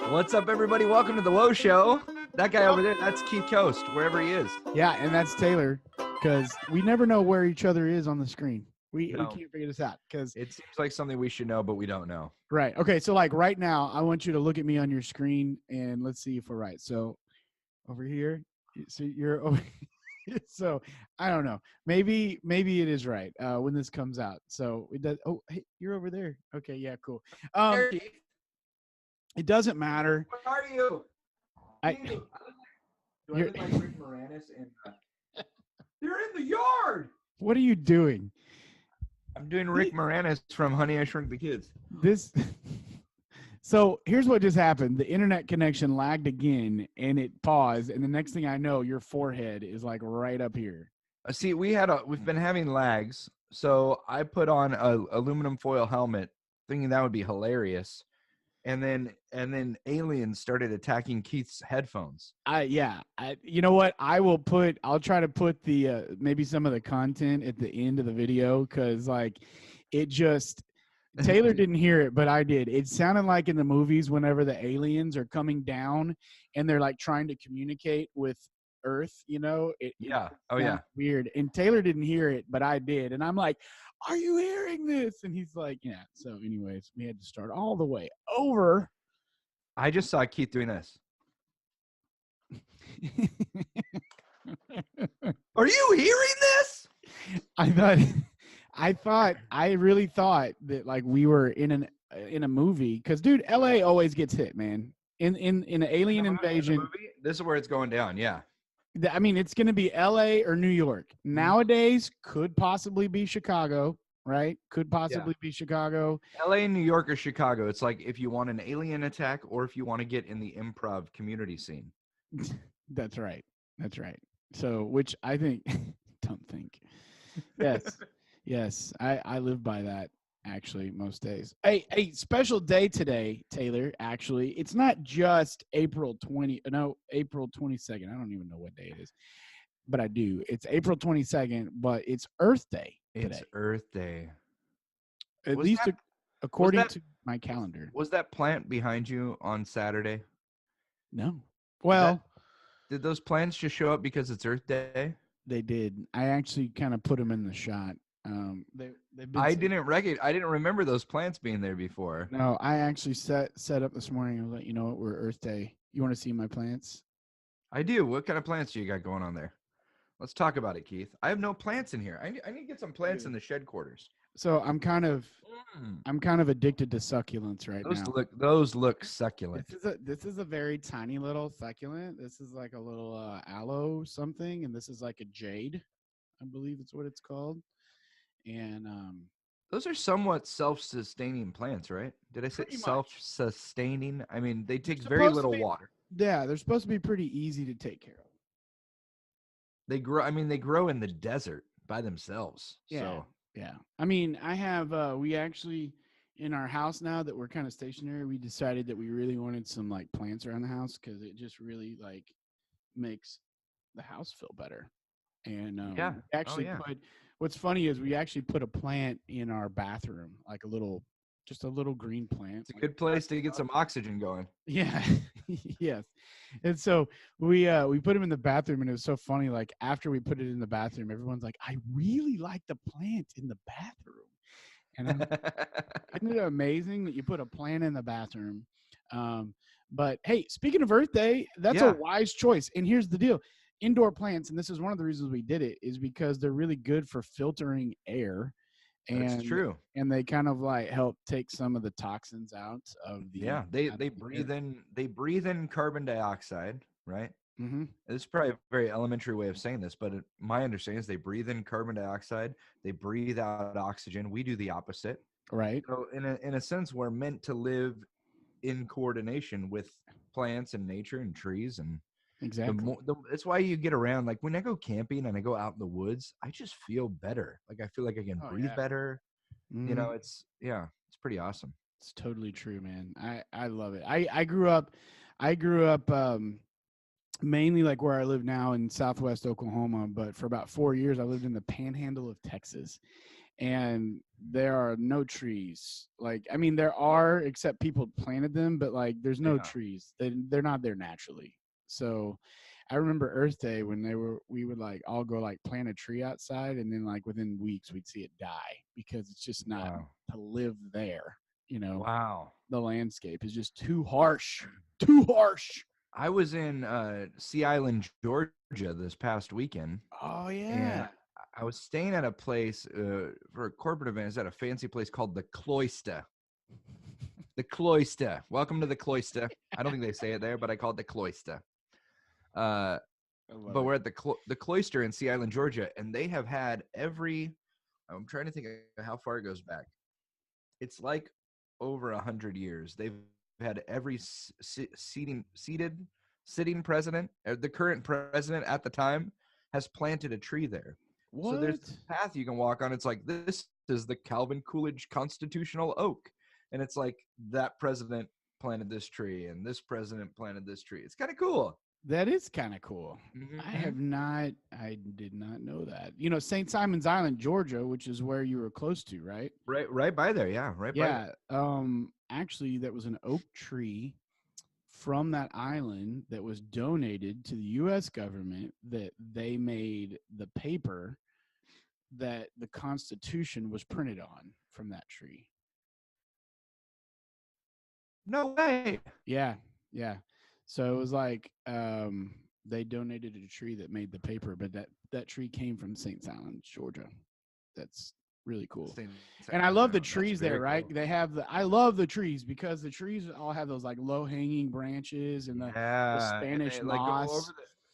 What's up, everybody? Welcome to the Woe Show. That guy over there, that's Keith Coast, wherever he is. Yeah, and that's Taylor, because we never know where each other is on the screen. We No. can't figure this out. Because It seems like something we should know, but we don't know. right. Okay, so like right now, I want you to look at me on your screen, and let's see if we're right. So over here, so you're over. So I don't know. Maybe it is right when this comes out. So it does. Oh, hey, you're over there. Okay, yeah, cool. It doesn't matter. Where are you? Do I look like Rick Moranis? You're in the yard. What are you doing? I'm doing Rick Moranis from Honey, I Shrunk the Kids. So here's what just happened. The internet connection lagged again, and it paused. And the next thing I know, your forehead is like right up here. See, we've been having lags, so I put on a aluminum foil helmet, thinking that would be hilarious. And then aliens started attacking Keith's headphones. You know what? I'll try to put the maybe some of the content at the end of the video, because like it just Taylor didn't hear it, but I did. It sounded like in the movies whenever the aliens are coming down and they're like trying to communicate with Earth, you know? Weird. And Taylor didn't hear it, but I did. And I'm like, are you hearing this? And he's like, yeah. So anyways, we had to start all the way over. I just saw Keith doing this. Are you hearing this? I really thought that like we were in a movie, because dude, LA always gets hit, man. In an alien invasion. This is where it's going down. Yeah. I mean, it's going to be LA or New York. Nowadays, could possibly be Chicago, right? Could possibly be Chicago. LA and New York or Chicago. It's like if you want an alien attack or if you want to get in the improv community scene. That's right. So, which I think, don't think. Yes. I live by that, actually, most days. Hey, special day today, Taylor, actually. It's not just April 22nd. I don't even know what day it is, but I do. It's April 22nd, but it's Earth Day today. It's Earth Day. At least according to my calendar. Was that plant behind you on Saturday? No. Well, did those plants just show up because it's Earth Day? They did. I actually kind of put them in the shot. I didn't remember those plants being there before. No, I actually set up this morning. I was like, you know what? We're Earth Day. You want to see my plants? I do. What kind of plants do you got going on there? Let's talk about it, Keith. I have no plants in here. I need to get some plants in the shed quarters. So I'm kind of addicted to succulents right now. Those look succulent. This is a very tiny little succulent. This is like a little aloe something, and this is like a jade, I believe it's what it's called. And those are somewhat self-sustaining plants, right? Did I say self-sustaining? I mean, they take very little water. Yeah, they're supposed to be pretty easy to take care of. They grow in the desert by themselves. Yeah. So. Yeah. I mean, I have we actually in our house now that we're kind of stationary, we decided that we really wanted some like plants around the house, because it just really like makes the house feel better. And what's funny is we actually put a plant in our bathroom, like a little green plant. It's a good place to get some oxygen going. Yeah. Yes. And so we put him in the bathroom, and it was so funny. Like after we put it in the bathroom, everyone's like, I really like the plant in the bathroom. And isn't it amazing that you put a plant in the bathroom? But hey, speaking of Earth Day, that's a wise choice. And here's the deal. Indoor plants, and this is one of the reasons we did it, is because they're really good for filtering air. And, that's true. And they kind of like help take some of the toxins out of the they breathe in carbon dioxide, right? Mm-hmm. This is probably a very elementary way of saying this, but my understanding is they breathe in carbon dioxide, they breathe out oxygen. We do the opposite, right? So in a sense, we're meant to live in coordination with plants and nature and trees. And exactly. That's why you get around. Like when I go camping and I go out in the woods, I just feel better. Like I feel like I can breathe better. Mm-hmm. You know, it's pretty awesome. It's totally true, man. I love it. I grew up mainly like where I live now in Southwest Oklahoma, but for about 4 years I lived in the Panhandle of Texas. and there are no trees. Like, I mean, there are, except people planted them, but like, there's no Yeah. trees. They're not there naturally. So, I remember Earth Day when we would like all go like plant a tree outside, and then like within weeks we'd see it die because it's just not Wow. to live there. You know, Wow. the landscape is just too harsh. Too harsh. I was in Sea Island, Georgia this past weekend, Oh and yeah. I was staying at a place for a corporate event. It's at a fancy place called the Cloister. The Cloister. Welcome to the Cloister. I don't think they say it there, but I call it the Cloister. Uh, I love but it. we're at the Cloister in Sea Island, Georgia, and they have had every. I'm trying to think of how far it goes back. It's like over 100 years. They've had every sitting president, the current president at the time, has planted a tree there. So there's What? this path you can walk on. It's like, this is the Calvin Coolidge Constitutional Oak, and it's like that president planted this tree, and this president planted this tree. It's kind of cool. That is kind of cool. Mm-hmm. I did not know that. You know, St. Simon's Island, Georgia, which is where you were close to, right? Right by there. Yeah, right by there. Yeah. Actually, that was an oak tree from that island that was donated to the U.S. government, that they made the paper that the Constitution was printed on from that tree. No way. Yeah, yeah. So it was like they donated a tree that made the paper, but that tree came from St. Simons, Georgia. That's really cool. And I love the That's trees there, very right? cool. They have I love the trees because the trees all have those like low hanging branches and the Yeah, and Spanish they like go over moss. the,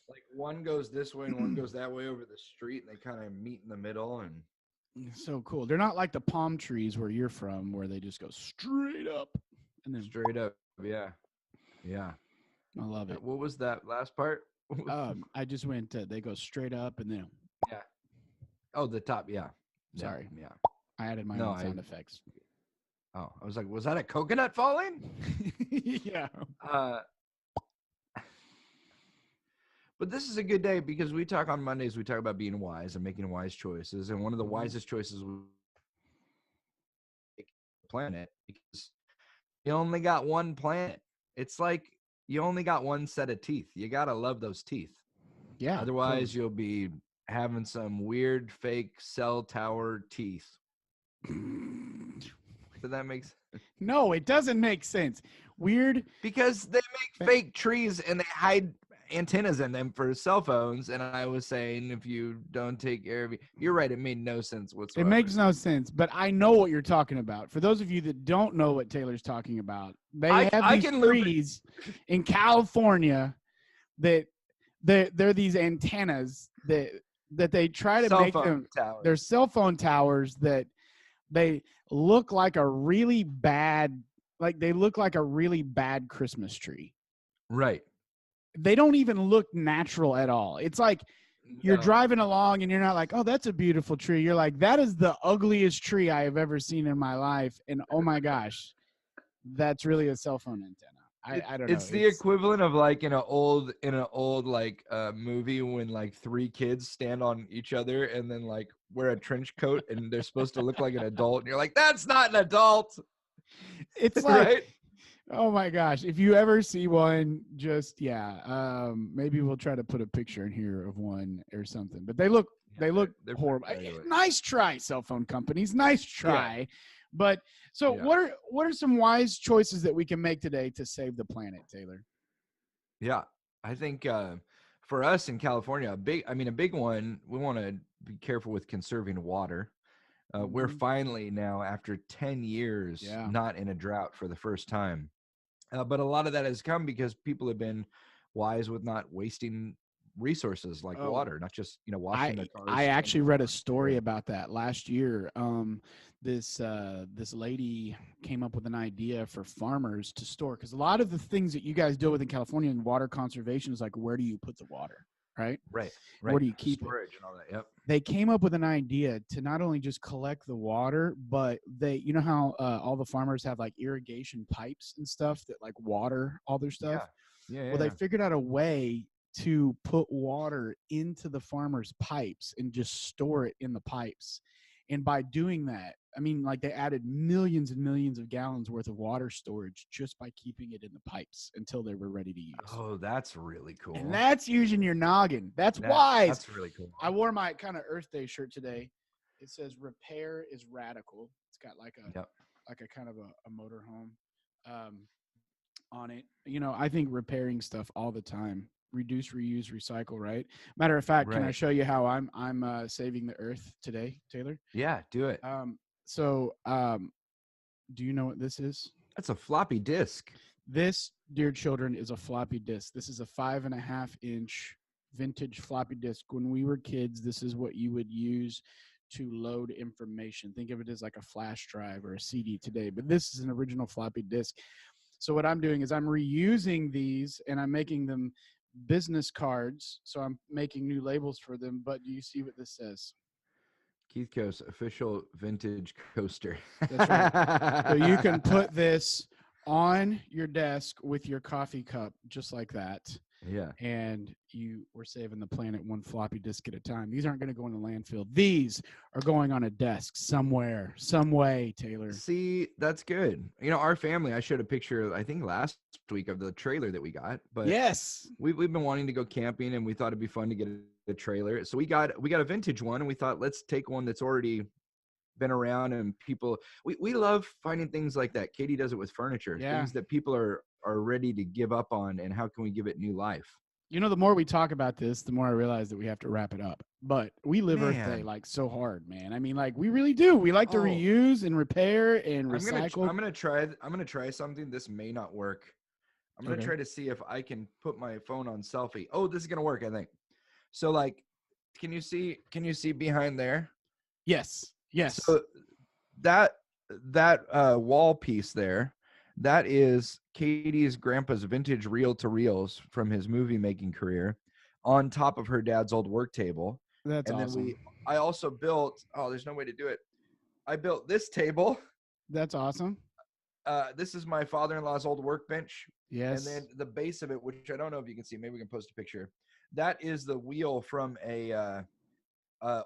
like one goes this way and one goes that way over the street, and they kind of meet in the middle. And So cool. They're not like the palm trees where you're from, where they just go straight up. And then straight up, yeah, yeah. I love it. What was that last part? I just went. They go straight up, and then Yeah. Oh, the top. Yeah. sorry, Yeah. I added my No, own sound effects. Oh, I was like, was that a coconut falling? Yeah. But this is a good day because we talk on Mondays. We talk about being wise and making wise choices, and one of the wisest choices we make the planet, because you only got one planet. It's like you only got one set of teeth. You gotta love those teeth. Yeah. Otherwise, you'll be having some weird fake cell tower teeth. Does that make sense? No, it doesn't make sense. Weird. Because they make fake trees and they hide antennas in them for cell phones. And I was saying, if you don't take care of it, you're right. It made no sense whatsoever. It makes no sense, but I know what you're talking about. For those of you that don't know what Taylor's talking about, they have these trees in California that they're these antennas that they try to make them. They're cell phone towers that they look like a really bad, Christmas tree. Right. They don't even look natural at all. It's like you're driving along and you're not like, oh, that's a beautiful tree. You're like, that is the ugliest tree I have ever seen in my life. And oh my gosh, that's really a cell phone antenna. I don't know. It's the equivalent of like in an old like movie when like three kids stand on each other and then like wear a trench coat and they're supposed to look like an adult, and you're like, that's not an adult. It's like, right? Oh my gosh. If you ever see one, just maybe we'll try to put a picture in here of one or something. But they look they're horrible. Nice try, cell phone companies. Nice try. Yeah. But so what are some wise choices that we can make today to save the planet, Taylor? Yeah. I think for us in California, a big one, we want to be careful with conserving water. We're finally now, after 10 years, not in a drought for the first time. But a lot of that has come because people have been wise with not wasting resources like water, not just, washing their cars. I actually read a story about that last year. This lady came up with an idea for farmers to store, because a lot of the things that you guys deal with in California in water conservation is like, where do you put the water? Right. Where do you keep storage and all that? Yep. They came up with an idea to not only just collect the water, but you know how all the farmers have like irrigation pipes and stuff that like water all their stuff. Yeah. Well, they figured out a way to put water into the farmers' pipes and just store it in the pipes. And by doing that, I mean, like they added millions and millions of gallons worth of water storage just by keeping it in the pipes until they were ready to use. Oh, that's really cool. And that's using your noggin. That's wise. That's really cool. I wore my kind of Earth Day shirt today. It says "Repair is radical." It's got like a kind of a motorhome on it. You know, I think repairing stuff all the time. Reduce, reuse, recycle. Right. Matter of fact, can I show you how I'm saving the Earth today, Taylor? Yeah, do it. Do you know what this is? That's a floppy disk. This, dear children, is a floppy disk. This is a 5.5-inch vintage floppy disk. When we were kids, this is what you would use to load information. Think of it as like a flash drive or a CD today, but this is an original floppy disk. So what I'm doing is I'm reusing these and I'm making them business cards. So I'm making new labels for them. But do you see what this says? Keith Coast official vintage coaster. That's right. So you can put this on your desk with your coffee cup, just like that. Yeah. And you were saving the planet one floppy disk at a time. These aren't going to go in the landfill. These are going on a desk somewhere, some way, Taylor. See, that's good. You know, our family, I showed a picture, I think last week, of the trailer that we got. But yes, we've been wanting to go camping, and we thought it'd be fun to get a trailer. So we got a vintage one, and we thought, let's take one that's already been around, and people, we love finding things like that. Katie does it with furniture, things that people are ready to give up on, and how can we give it new life? You know, the more we talk about this, the more I realize that we have to wrap it up. But we live Earth Day like so hard, man. I mean, like we really do. We like to reuse and repair and recycle. I'm gonna try something. This may not work. I'm gonna try to see if I can put my phone on selfie. Oh, this is gonna work, I think. So, like, can you see behind there? Yes. Yes. So that wall piece there, that is Katie's grandpa's vintage reel-to-reels from his movie making career on top of her dad's old work table. That's awesome. Then I also built, there's no way to do it. I built this table. That's awesome. This is my father-in-law's old workbench. Yes. And then the base of it, which I don't know if you can see, maybe we can post a picture. That is the wheel from a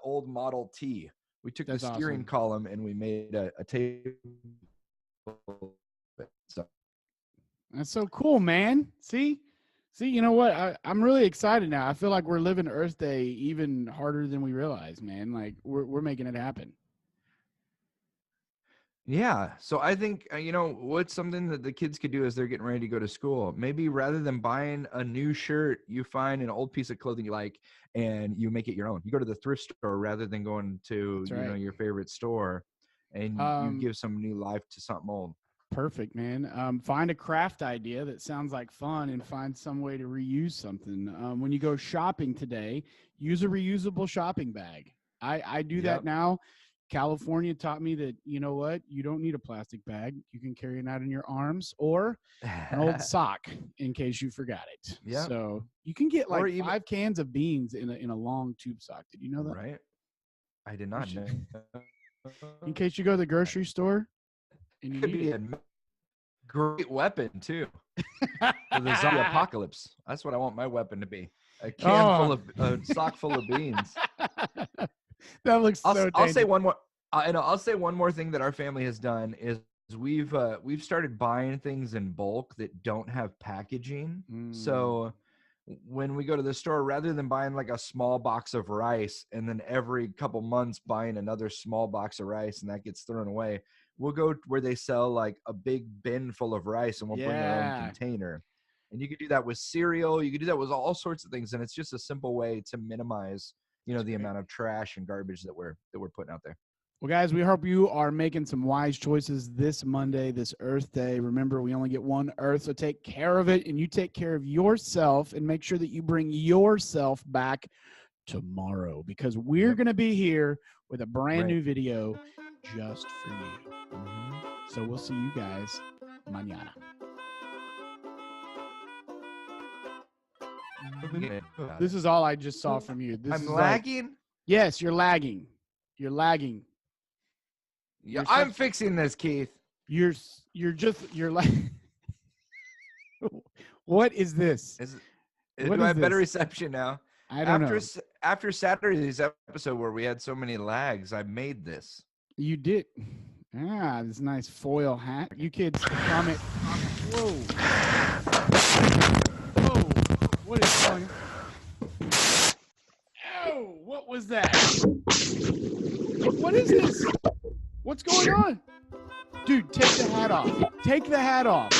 old Model T. We took the steering column and we made a table. So. That's so cool, man. See, you know what? I'm really excited now. I feel like we're living Earth Day even harder than we realize, man. Like we're making it happen. Yeah. So I think, what's something that the kids could do as they're getting ready to go to school? Maybe rather than buying a new shirt, you find an old piece of clothing you like and you make it your own. You go to the thrift store rather than going to, your favorite store, and you give some new life to something old. Perfect, man. Find a craft idea that sounds like fun and find some way to reuse something. When you go shopping today, use a reusable shopping bag. I do that now. California taught me that, you know what? You don't need a plastic bag. You can carry it out in your arms or an old sock in case you forgot it. Yeah. So you can get like 5 cans of beans in a long tube sock. Did you know that? Right. I did not know. In case you go to the grocery store and you could be a great weapon too. For the zombie apocalypse. That's what I want my weapon to be. A can full of a sock full of beans. That looks so I'll say one more. I'll say one more thing that our family has done is we've started buying things in bulk that don't have packaging. So when we go to the store, rather than buying like a small box of rice and then every couple months buying another small box of rice and that gets thrown away, we'll go where they sell like a big bin full of rice and we'll bring our own container. And you could do that with cereal. You could do that with all sorts of things. And it's just a simple way to minimize the amount of trash and garbage that we're putting out there. Well, guys, we hope you are making some wise choices this Monday, this Earth Day. Remember, we only get one Earth, so take care of it, and you take care of yourself, and make sure that you bring yourself back tomorrow, because we're going to be here with a brand new video just for you. So we'll see you guys mañana. This is all I just saw from you. I'm lagging? Yes, you're lagging. You're lagging. Yeah, I'm fixing this, Keith. You're lagging. What is this? Do I have better reception now? I don't know. After Saturday's episode where we had so many lags, I made this. You did. Ah, this nice foil hat. You kids comment. Whoa. Whoa. What is going on? Oh, what was that? What is this? What's going on? Dude, take the hat off. Take the hat off.